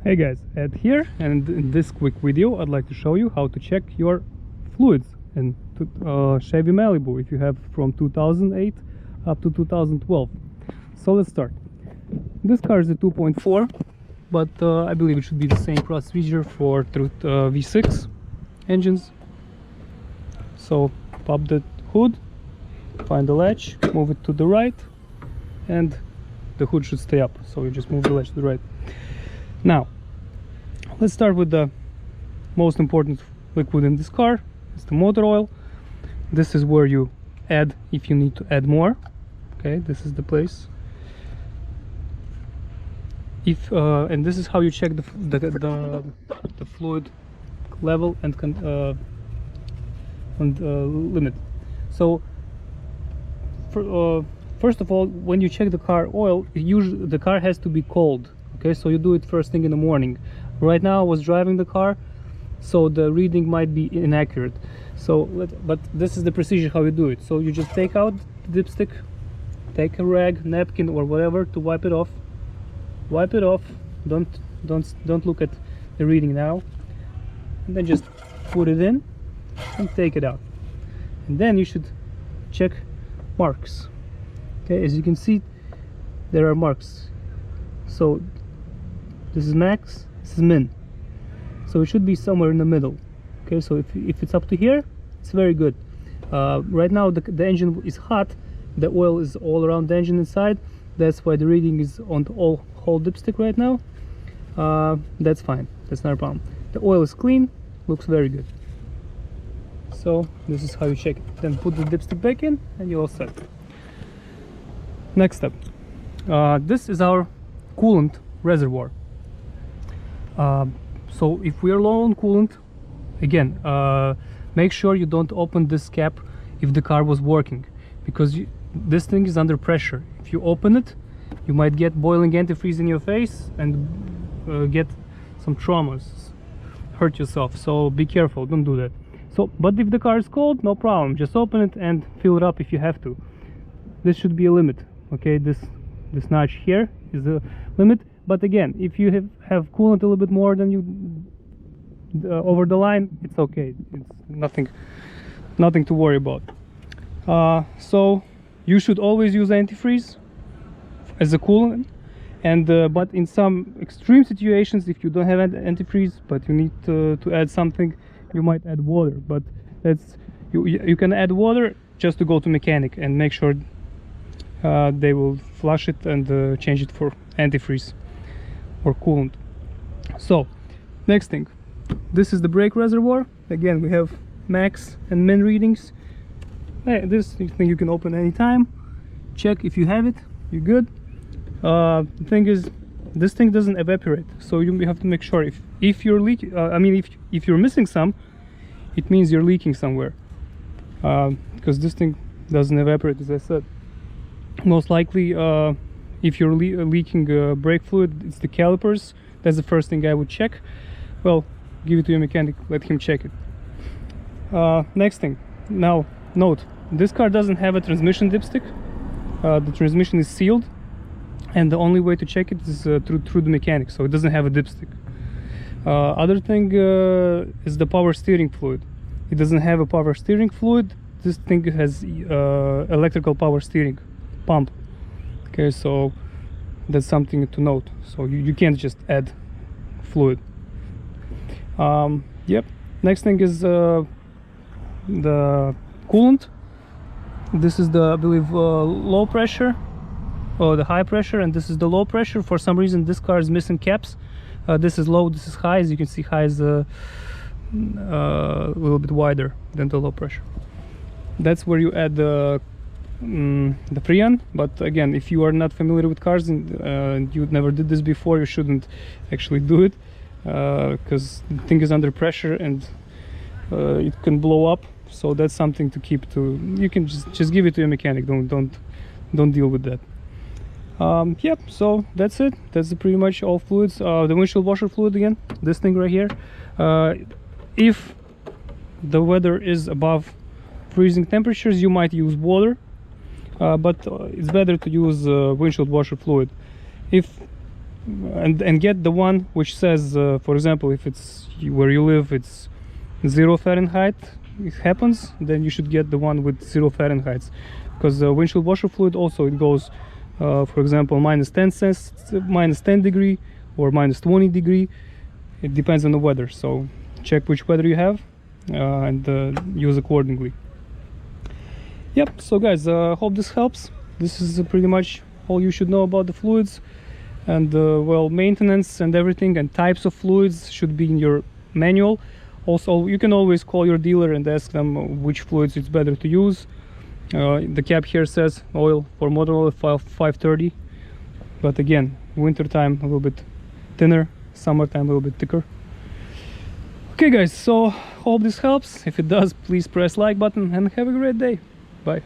Hey guys, Ed here, and in this quick video I'd like to show you how to check your fluids in Chevy Malibu if you have from 2008 up to 2012. So let's start. This car is a 2.4, but I believe it should be the same procedure for V6 engines. So pop the hood, find the latch, move it to the right, and the hood should stay up. So you just move the latch to the right. Now, let's start with the most important liquid in this car. It's the motor oil. This is where you add if you need to add more. Okay, this is the place. And this is how you check the fluid level and limit. So, first of all, when you check the car oil, usually the car has to be cold. Okay, so you do it first thing in the morning. Right now I was driving the car, so the reading might be inaccurate. So but this is the procedure how you do it. So you just take out the dipstick, take a rag, napkin or whatever to wipe it off. Wipe it off. Don't look at the reading now. And then just put it in and take it out. And then you should check marks. Okay, as you can see, there are marks. So this is max, this is min, so it should be somewhere in the middle. Okay, so if it's up to here, it's very good. Right now the engine is hot, the oil is all around the engine inside, that's why the reading is on the whole dipstick right now. That's fine, that's not a problem. The oil is clean, looks very good. So this is how you check it. Then put the dipstick back in and you're all set. Next step, this is our coolant reservoir. So if we are low on coolant, again, make sure you don't open this cap if the car was working, because this thing is under pressure. If you open it, you might get boiling antifreeze in your face and get some traumas, hurt yourself. So be careful, don't do that. So, but if the car is cold, no problem, just open it and fill it up if you have to. This should be a limit. Okay, this notch here is the limit. But again, if you have coolant a little bit more than you over the line, it's okay. It's nothing to worry about. So you should always use antifreeze as a coolant. And but in some extreme situations, if you don't have antifreeze but you need to add something, you might add water. But that's you can add water just to go to mechanic and make sure they will flush it and change it for antifreeze or coolant. So next thing, this is the brake reservoir. Again, we have max and min readings. This thing you can open anytime. Check if you have it, you're good. The thing is, this thing doesn't evaporate, so you have to make sure if you're leaking. If you're missing some, it means you're leaking somewhere, because this thing doesn't evaporate, as I said. Most likely, if you're leaking brake fluid, it's the calipers. That's the first thing I would check. Well, give it to your mechanic, let him check it. Next thing, now note, this car doesn't have a transmission dipstick. The transmission is sealed, and the only way to check it is through the mechanic, so it doesn't have a dipstick. Other thing is the power steering fluid. It doesn't have a power steering fluid. This thing has electrical power steering pump. Okay, so that's something to note. So you can't just add fluid. Yep. Next thing is the coolant. This is the, I believe, low pressure or the high pressure, and this is the low pressure. For some reason this car is missing caps. This is low, this is high. As you can see, high is a little bit wider than the low pressure. That's where you add the freon. But again, if you are not familiar with cars and you never did this before, you shouldn't actually do it, because the thing is under pressure and it can blow up. So that's something to keep to. You can just give it to your mechanic. Don't deal with that. Yep, so that's it. That's pretty much all fluids. The windshield washer fluid, again, this thing right here. If the weather is above freezing temperatures, you might use water. but it's better to use windshield washer fluid. If and get the one which says, for example, if it's where you live, it's 0 Fahrenheit, it happens, then you should get the one with 0 Fahrenheit, because the windshield washer fluid also, it goes, for example, minus 10 degree or minus 20 degree. It depends on the weather, so check which weather you have and use accordingly. Yep, so guys, hope this helps. This is pretty much all you should know about the fluids, and well, maintenance and everything and types of fluids should be in your manual. Also, you can always call your dealer and ask them which fluids it's better to use. The cap here says oil for motor oil 530, but again, winter time a little bit thinner, summertime a little bit thicker. Okay guys, so hope this helps. If it does, please press like button and have a great day. Bye.